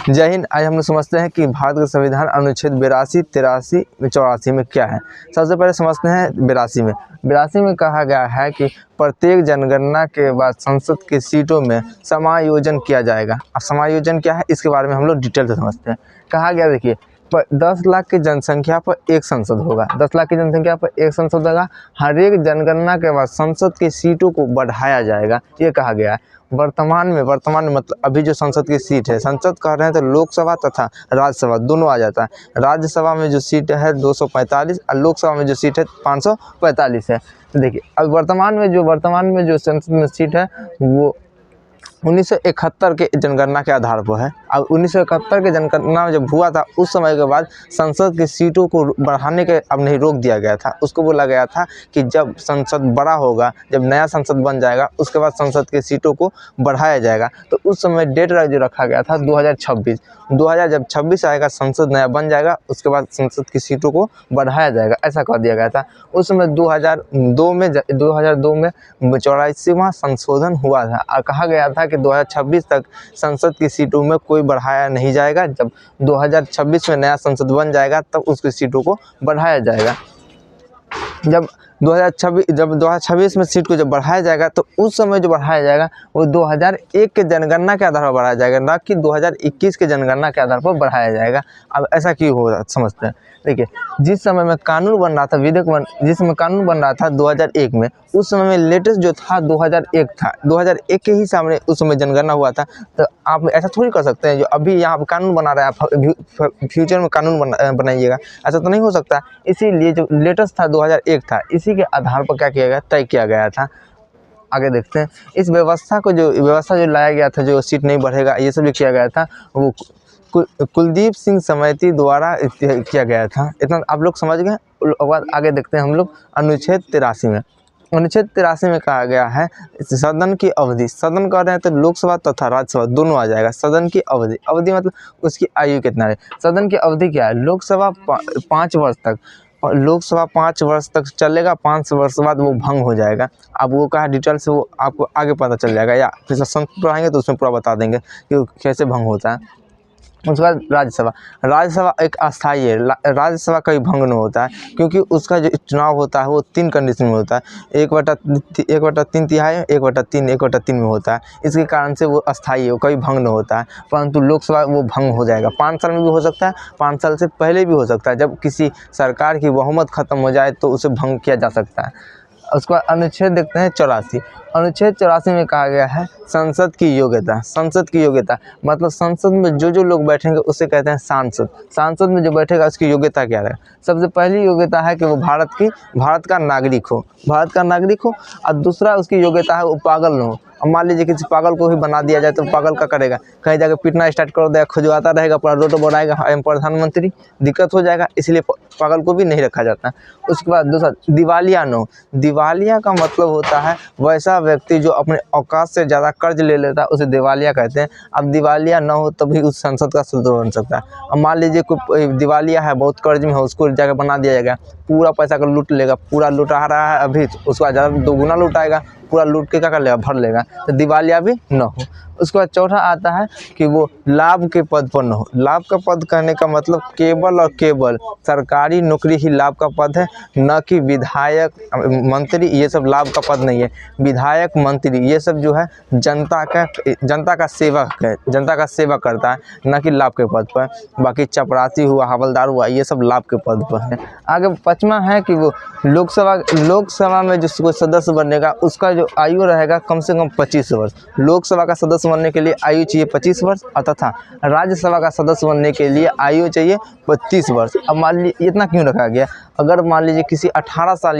जय हिंद। आज हम लोग समझते हैं कि भारत का संविधान अनुच्छेद 82, 83, 84 में क्या है। सबसे पहले समझते हैं 82 में कहा गया है कि प्रत्येक जनगणना के बाद संसद की सीटों में समायोजन किया जाएगा। अब समायोजन क्या है इसके बारे में हम लोग डिटेल से समझते हैं। कहा गया देखिए 10 लाख की जनसंख्या पर एक संसद होगा। 10 लाख की जनसंख्या पर एक संसद होगा। हर एक जनगणना के बाद संसद की सीटों को बढ़ाया जाएगा, ये कहा गया है। वर्तमान में मतलब अभी जो संसद की सीट है, संसद कह रहे हैं तो लोकसभा तथा राज्यसभा दोनों आ जाता है। राज्यसभा में जो सीट है 245 और लोकसभा में जो सीट है 545 है। देखिए अब वर्तमान में जो संसद में सीट है वो 1971 के जनगणना के आधार पर है। अब 1971 के जनगणना जब हुआ था उस समय के बाद संसद की सीटों को बढ़ाने के अब नहीं रोक दिया गया था। उसको बोला गया था कि जब संसद बड़ा होगा, जब नया संसद बन जाएगा उसके बाद संसद की सीटों को बढ़ाया जाएगा। तो उस समय डेट जो रखा गया था 2026। जब 26 आएगा संसद नया बन जाएगा उसके बाद संसद की सीटों को बढ़ाया जाएगा, ऐसा कह दिया गया था। उस समय 2002 में 84वां संशोधन हुआ था और कहा गया था कि 2026 तक संसद की सीटों में कोई बढ़ाया नहीं जाएगा। जब 2026 में नया संसद बन जाएगा तब उसकी सीटों को बढ़ाया जाएगा। जब 2026 में सीट को जब बढ़ाया जाएगा तो उस समय जो बढ़ाया जाएगा वो 2001 के जनगणना के आधार पर बढ़ाया जाएगा, ना कि 2021 के जनगणना के आधार पर बढ़ाया जाएगा। अब ऐसा क्यों हो रहा समझते हैं। देखिए जिस समय में कानून बन रहा था जिस समय कानून बन रहा था 2001 में, उस समय में लेटेस्ट जो था 2001 था। 2001 के ही सामने उस समय जनगणना हुआ था। तो आप ऐसा थोड़ी कर सकते हैं जो अभी यहाँ पर कानून बना रहा है फ्यूचर में कानून बनाइएगा, ऐसा तो नहीं हो सकता। इसीलिए जो लेटेस्ट था 2001 था, इसी के आधार पर क्या किया गया, तय किया गया था। आगे देखते हैं इस व्यवस्था जो लाया गया था, जो सीट नहीं बढ़ेगा ये सब जो किया गया था वो कुलदीप सिंह समिति द्वारा किया गया था। इतना आप लोग समझ गए। बाद आगे देखते हैं हम लोग अनुच्छेद 83 में। अनुच्छेद 83 में कहा गया है सदन की अवधि, सदन कह रहे हैं तो लोकसभा तथा राज्यसभा दोनों आ जाएगा। सदन की अवधि मतलब उसकी आयु कितना है। सदन की अवधि क्या है, लोकसभा 5 वर्ष तक, लोकसभा 5 वर्ष तक चलेगा, 5 वर्ष बाद वो भंग हो जाएगा। अब वो कहा डिटेल से वो आपको आगे पता चल जाएगा, या फिर संसद पढ़ाएंगे तो उसमें पूरा बता देंगे कि कैसे भंग होता है। उसके बाद राज्यसभा एक अस्थायी है। राज्यसभा कभी भंग नहीं होता है क्योंकि उसका जो चुनाव होता है वो 3 कंडीशन में होता है। 1/3 तिहाई, 1/3, 1/3 में होता है। इसके कारण से वो अस्थायी है, वो कभी भंग नहीं होता है। परंतु लोकसभा वो भंग हो जाएगा। 5 साल में भी हो सकता है, 5 साल से पहले भी हो सकता है। जब किसी सरकार की बहुमत खत्म हो जाए तो उसे भंग किया जा सकता है। उसके बाद अनुच्छेद देखते हैं 84। अनुच्छेद 84 में कहा गया है संसद की योग्यता। संसद की योग्यता मतलब संसद में जो लोग बैठेंगे उसे कहते हैं सांसद। सांसद में जो बैठेगा उसकी योग्यता क्या है। सबसे पहली योग्यता है कि वो भारत का नागरिक हो, और दूसरा उसकी योग्यता है वो पागल न हो। अब मान लीजिए किसी पागल को भी बना दिया जाए तो पागल का करेगा, कहीं जाकर पीटना स्टार्ट कर देगा, खुजवाता रहेगा, पूरा रोड बनाएगा, प्रधानमंत्री, दिक्कत हो जाएगा। इसलिए पागल को भी नहीं रखा जाता। उसके बाद दूसरा दिवालिया न हो। दिवालिया का मतलब होता है वैसा व्यक्ति जो अपने औकात से ज़्यादा कर्ज ले लेता है, उसे दिवालिया कहते हैं। अब दिवालिया न हो तभी उस संसद का सदस्य बन सकता है। अब मान लीजिए कोई दिवालिया है, बहुत कर्ज में है, उसको जाकर बना दिया जाएगा, पूरा पैसा का लूट लेगा, पूरा लुटा रहा है अभी, उसके बाद ज़्यादा 2 गुना लुटाएगा, पूरा लूट के क्या कर लेगा, भर लेगा। तो दिवालिया भी न हो। उसके बाद चौथा आता है कि वो लाभ के पद पर न हो। लाभ का पद कहने का मतलब केवल सरकारी नौकरी ही लाभ का पद है, न कि विधायक, मंत्री, ये सब लाभ का पद नहीं है। विधायक, मंत्री ये सब जो है जनता का सेवक है, जनता का सेवा करता है, न कि लाभ के पद पर। बाकी चपरासी हुआ, हवलदार हुआ, ये सब लाभ के पद पर है। आगे 5वां है कि वो लोकसभा में जो कोई सदस्य बनेगा उसका जो आयु रहेगा कम से कम 25 वर्ष। लोकसभा का सदस्य बनने के लिए आयु चाहिए 25 वर्ष तथा राज्यसभा का सदस्य बनने के लिए आयु चाहिए 32 वर्ष। अब मान लीजिए इतना क्यों रखा गया, अगर मान लीजिए किसी 18 साल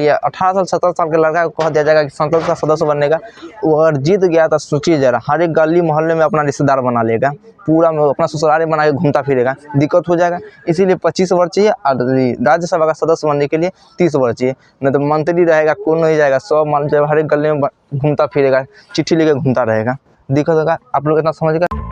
17 साल के लड़का को कह दिया जाएगा कि संसद का सदस्य बनने का, वो अगर जीत गया तो सोचिए जरा, हर एक गली मोहल्ले में अपना रिश्तेदार बना लेगा, पूरा में अपना ससुराल बना के घूमता फिरेगा, दिक्कत हो जाएगा। इसीलिए 25 वर्ष चाहिए और राज्यसभा का सदस्य बनने के लिए 30 वर्ष चाहिए। नहीं तो मंत्री रहेगा, कौन नहीं जाएगा, सब मान हर एक गली में घूमता फिरेगा, चिट्ठी लेके घूमता रहेगा, दिक्कत होगा। आप लोग इतना समझ गए।